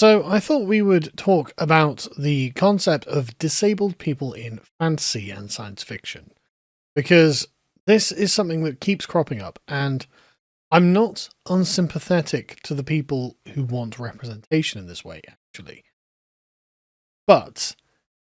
So I thought we would talk about the concept of disabled people in fantasy and science fiction, because this is something that keeps cropping up, and I'm not unsympathetic to the people who want representation in this way, actually. But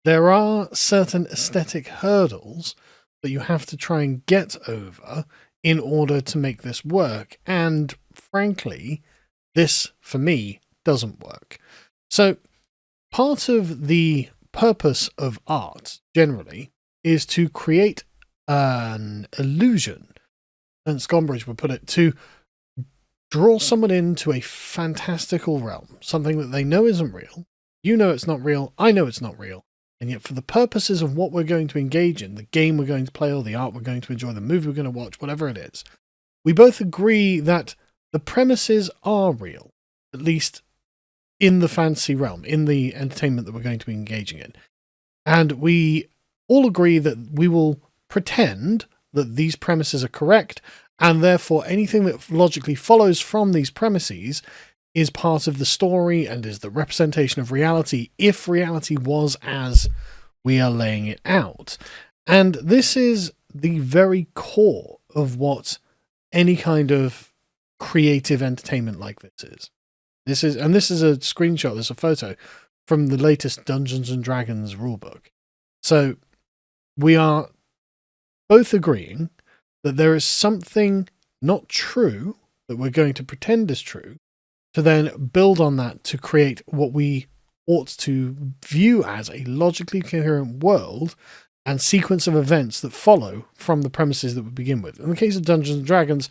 there are certain aesthetic hurdles that you have to try and get over in order to make this work, and frankly, this, for me, doesn't work. So, part of the purpose of art, generally, is to create an illusion, and Scombridge would put it, to draw someone into a fantastical realm, something that they know isn't real, you know it's not real, I know it's not real, and yet for the purposes of what we're going to engage in, the game we're going to play, or the art we're going to enjoy, the movie we're going to watch, whatever it is, we both agree that the premises are real, at least in the fantasy realm, in the entertainment that we're going to be engaging in. And we all agree that we will pretend that these premises are correct, and therefore anything that logically follows from these premises is part of the story and is the representation of reality, if reality was as we are laying it out. And this is the very core of what any kind of creative entertainment like this is. This is a screenshot, there's a photo from the latest Dungeons and Dragons rulebook. So we are both agreeing that there is something not true that we're going to pretend is true, to then build on that to create what we ought to view as a logically coherent world and sequence of events that follow from the premises that we begin with. In the case of Dungeons and Dragons,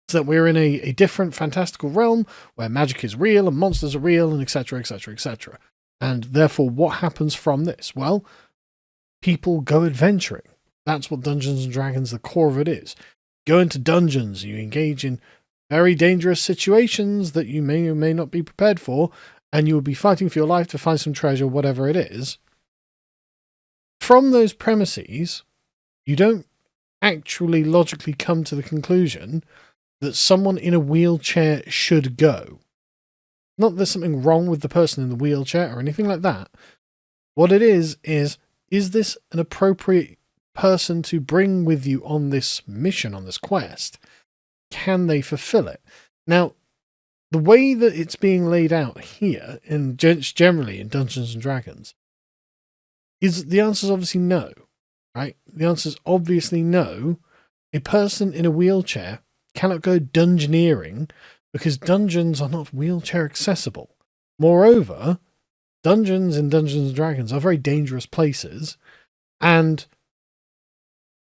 it's that we're in a different fantastical realm where magic is real and monsters are real and etc, etc, etc. And therefore, what happens from this? Well, people go adventuring. That's what Dungeons and Dragons, the core of it is. Go into dungeons, you engage in very dangerous situations that you may or may not be prepared for, and you will be fighting for your life to find some treasure, whatever it is. From those premises, you don't actually logically come to the conclusion that someone in a wheelchair should go. Not that there's something wrong with the person in the wheelchair or anything like that. What it is this an appropriate person to bring with you on this mission, on this quest? Can they fulfill it? Now, the way that it's being laid out here, in generally in Dungeons and Dragons, is the answer is obviously no, right? The answer is obviously no. A person in a wheelchair cannot go dungeoneering because dungeons are not wheelchair accessible. Moreover, dungeons in Dungeons and Dragons are very dangerous places, and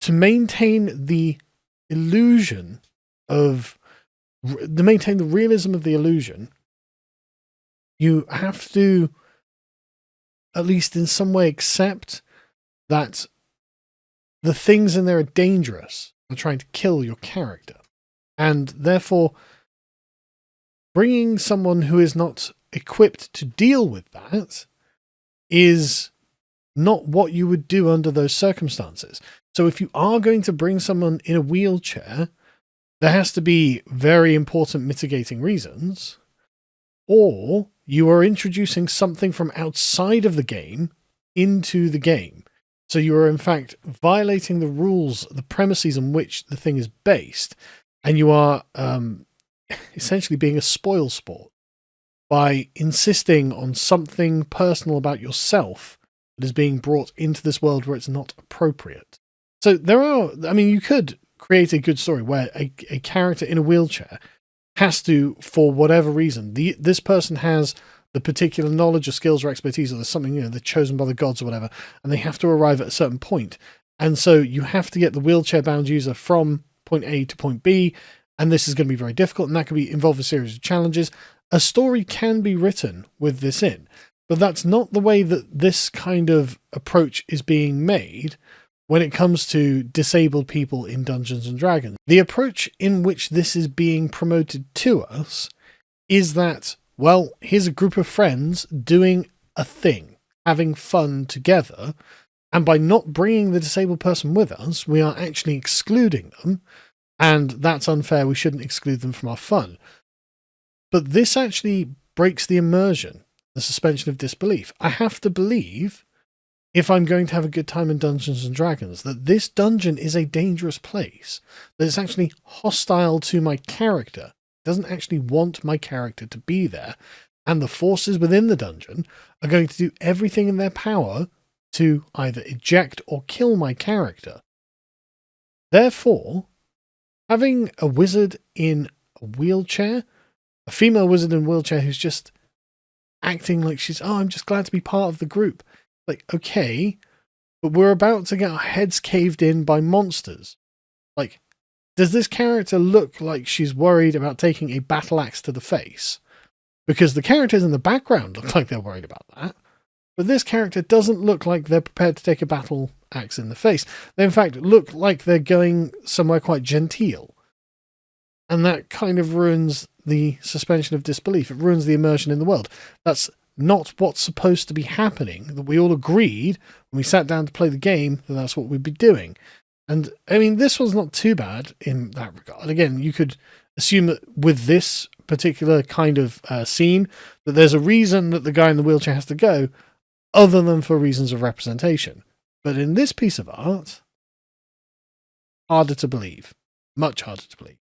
to maintain the illusion maintain the realism of the illusion, you have to at least in some way accept that the things in there are dangerous and trying to kill your character. And therefore, bringing someone who is not equipped to deal with that is not what you would do under those circumstances. So if you are going to bring someone in a wheelchair, there has to be very important mitigating reasons, or you are introducing something from outside of the game into the game. So you are in fact violating the rules, the premises on which the thing is based, and you are essentially being a Spoilsport by insisting on something personal about yourself that is being brought into this world where it's not appropriate. So you could create a good story where a character in a wheelchair has to, for whatever reason, this person has the particular knowledge or skills or expertise, or there's something, they're chosen by the gods or whatever, and they have to arrive at a certain point. And so you have to get the wheelchair-bound user from point A to point B, and this is going to be very difficult, and that could involve a series of challenges. A story can be written with this in, but that's not the way that this kind of approach is being made when it comes to disabled people in Dungeons and Dragons. The approach in which this is being promoted to us is that, well, here's a group of friends doing a thing, having fun together, and by not bringing the disabled person with us, we are actually excluding them, and that's unfair, we shouldn't exclude them from our fun. But this actually breaks the immersion. the suspension of disbelief. I have to believe, if I'm going to have a good time in Dungeons and Dragons, that this dungeon is a dangerous place, that it's actually hostile to my character, it doesn't actually want my character to be there, and the forces within the dungeon are going to do everything in their power to either eject or kill my character. Therefore, having a wizard in a wheelchair, a female wizard in a wheelchair who's just acting like she's, oh, I'm just glad to be part of the group. Like, okay, but we're about to get our heads caved in by monsters. Like, does this character look like she's worried about taking a battle axe to the face? Because the characters in the background look like they're worried about that. But this character doesn't look like they're prepared to take a battle axe in the face. They, in fact, look like they're going somewhere quite genteel. And that kind of ruins the suspension of disbelief. It ruins the immersion in the world. That's not what's supposed to be happening. That we all agreed when we sat down to play the game that that's what we'd be doing. And, I mean, this was not too bad in that regard. Again, you could assume that with this particular kind of scene, that there's a reason that the guy in the wheelchair has to go, other than for reasons of representation. But in this piece of art, harder to believe. Much harder to believe.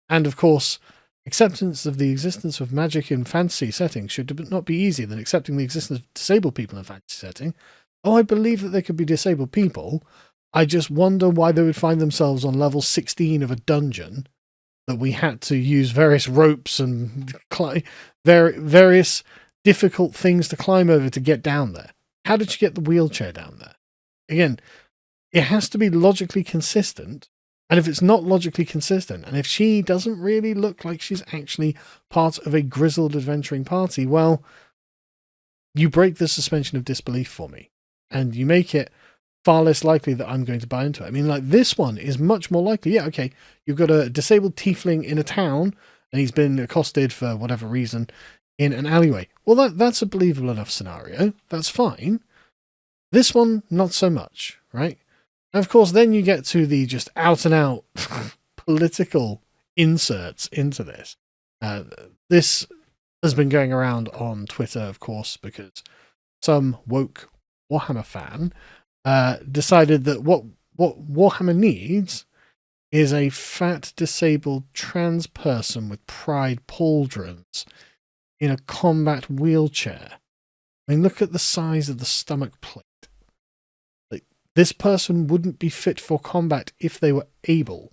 And, of course, acceptance of the existence of magic in fantasy settings should not be easier than accepting the existence of disabled people in a fantasy setting. Oh, I believe that there could be disabled people. I just wonder why they would find themselves on level 16 of a dungeon that we had to use various ropes and various difficult things to climb over to get down there. How did you get the wheelchair down there? Again, it has to be logically consistent. And if it's not logically consistent, and if she doesn't really look like she's actually part of a grizzled adventuring party, well, you break the suspension of disbelief for me. And you make it far less likely that I'm going to buy into it. I mean, like, this one is much more likely. Yeah, okay, you've got a disabled tiefling in a town, and he's been accosted for whatever reason in an alleyway. Well, that's a believable enough scenario. That's fine. This one, not so much, right? And of course, then you get to the just out-and-out political inserts into this. This has been going around on Twitter, of course, because some woke Warhammer fan decided that what Warhammer needs is a fat, disabled trans person with pride pauldrons in a combat wheelchair. I mean, look at the size of the stomach plate. This person wouldn't be fit for combat if they were able.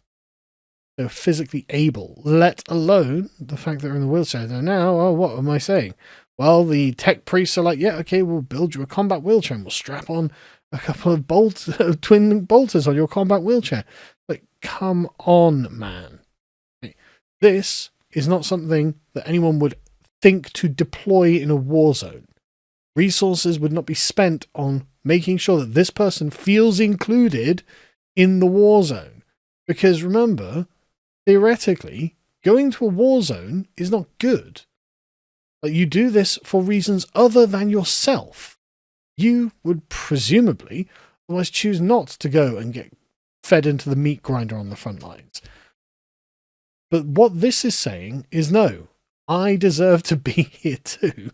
They were physically able, let alone the fact that they're in the wheelchair. So now, oh, what am I saying? Well, the tech priests are like, yeah, okay, we'll build you a combat wheelchair and we'll strap on a couple of twin bolters on your combat wheelchair. Like, come on, man. This is not something that anyone would think to deploy in a war zone. Resources would not be spent on making sure that this person feels included in the war zone. Because remember, theoretically, going to a war zone is not good. Like, you do this for reasons other than yourself. You would presumably otherwise choose not to go and get fed into the meat grinder on the front lines. But what this is saying is, no, I deserve to be here too.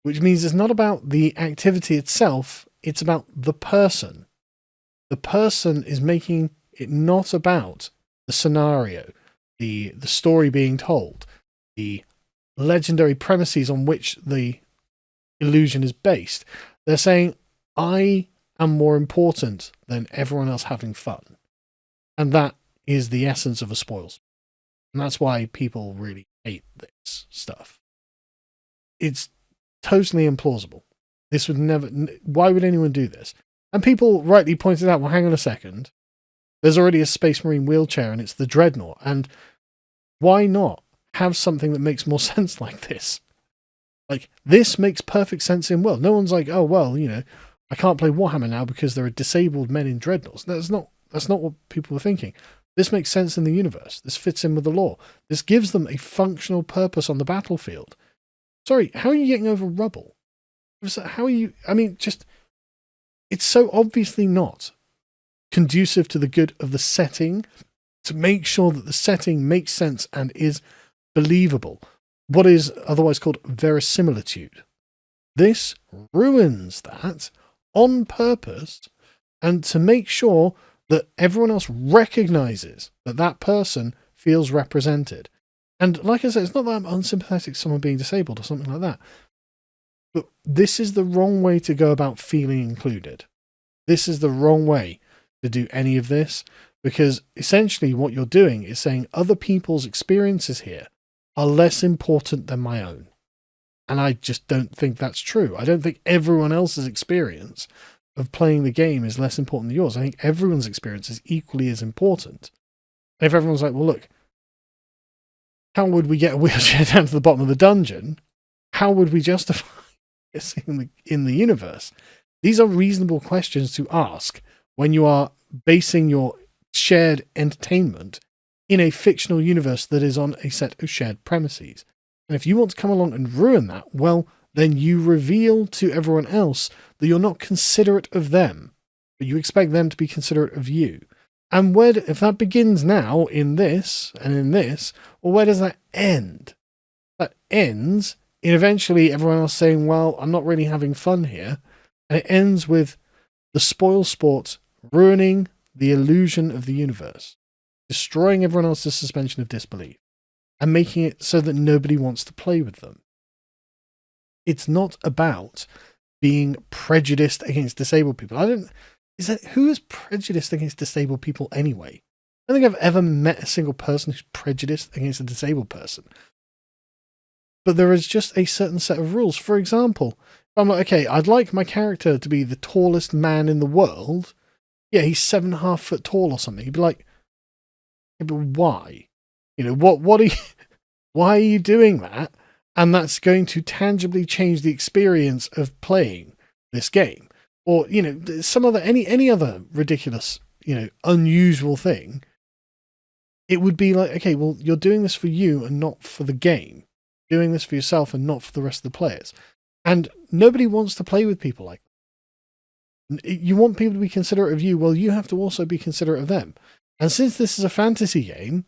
Which means it's not about the activity itself, it's about the person. The person is making it not about the scenario, the story being told, the legendary premises on which the illusion is based. They're saying, I am more important than everyone else having fun. And that is the essence of a spoils. And that's why people really hate this stuff. It's totally implausible. This would never... Why would anyone do this? And people rightly pointed out, well, hang on a second. There's already a Space Marine wheelchair and it's the Dreadnought. And why not have something that makes more sense like this? Like, this makes perfect sense in world. No one's like, oh, well, you know, I can't play Warhammer now because there are disabled men in Dreadnoughts. That's not what people were thinking. This makes sense in the universe. This fits in with the lore. This gives them a functional purpose on the battlefield. Sorry, how are you getting over rubble? How are you... I mean, just... It's so obviously not conducive to the good of the setting to make sure that the setting makes sense and is believable. what is otherwise called verisimilitude. This ruins that on purpose, and to make sure that everyone else recognizes that that person feels represented. And like I said, it's not that I'm unsympathetic to someone being disabled or something like that, but this is the wrong way to go about feeling included. This is the wrong way to do any of this, because essentially what you're doing is saying other people's experiences here are less important than my own. And I just don't think that's true. I don't think everyone else's experience of playing the game is less important than yours. I think everyone's experience is equally as important. If everyone's like, well, look, how would we get a wheelchair down to the bottom of the dungeon? How would we justify this in the universe? These are reasonable questions to ask when you are basing your shared entertainment in a fictional universe that is on a set of shared premises. And if you want to come along and ruin that, well, then you reveal to everyone else that you're not considerate of them, but you expect them to be considerate of you. And if that begins now in this and in this, well, where does that end? That ends in eventually everyone else saying, well, I'm not really having fun here. And it ends with the Spoilsport ruining the illusion of the universe, destroying everyone else's suspension of disbelief, and making it so that nobody wants to play with them. It's not about being prejudiced against disabled people. Who is prejudiced against disabled people anyway? I don't think I've ever met a single person who's prejudiced against a disabled person. But there is just a certain set of rules. For example, if I'm like, okay, I'd like my character to be the tallest man in the world. Yeah, he's 7.5 foot tall or something. You'd be like, yeah, but why? You know, what are you, why are you doing that? And that's going to tangibly change the experience of playing this game. Or, you know, any other ridiculous, you know, unusual thing. It would be like, okay, well, you're doing this for you and not for the game. You're doing this for yourself and not for the rest of the players. And nobody wants to play with people like that. You want people to be considerate of you. Well, you have to also be considerate of them. And since this is a fantasy game,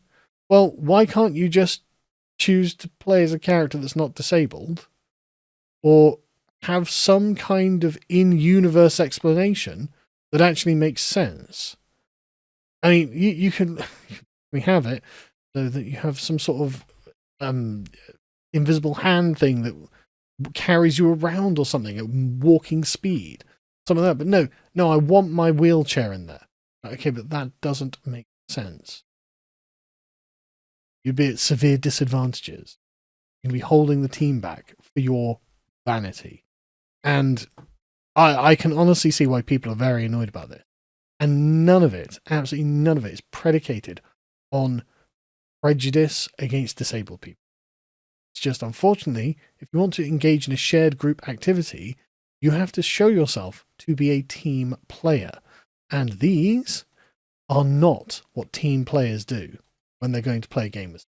well, why can't you just choose to play as a character that's not disabled, or have some kind of in-universe explanation that actually makes sense? I mean, you can we have it so that you have some sort of invisible hand thing that carries you around or something at walking speed, something like that. But no, I want my wheelchair in there. Okay, but that doesn't make sense. You'd be at severe disadvantages. You'd be holding the team back for your vanity. And I can honestly see why people are very annoyed about this. And none of it, absolutely none of it, is predicated on prejudice against disabled people. It's just, unfortunately, if you want to engage in a shared group activity, you have to show yourself to be a team player. And these are not what team players do when they're going to play a game with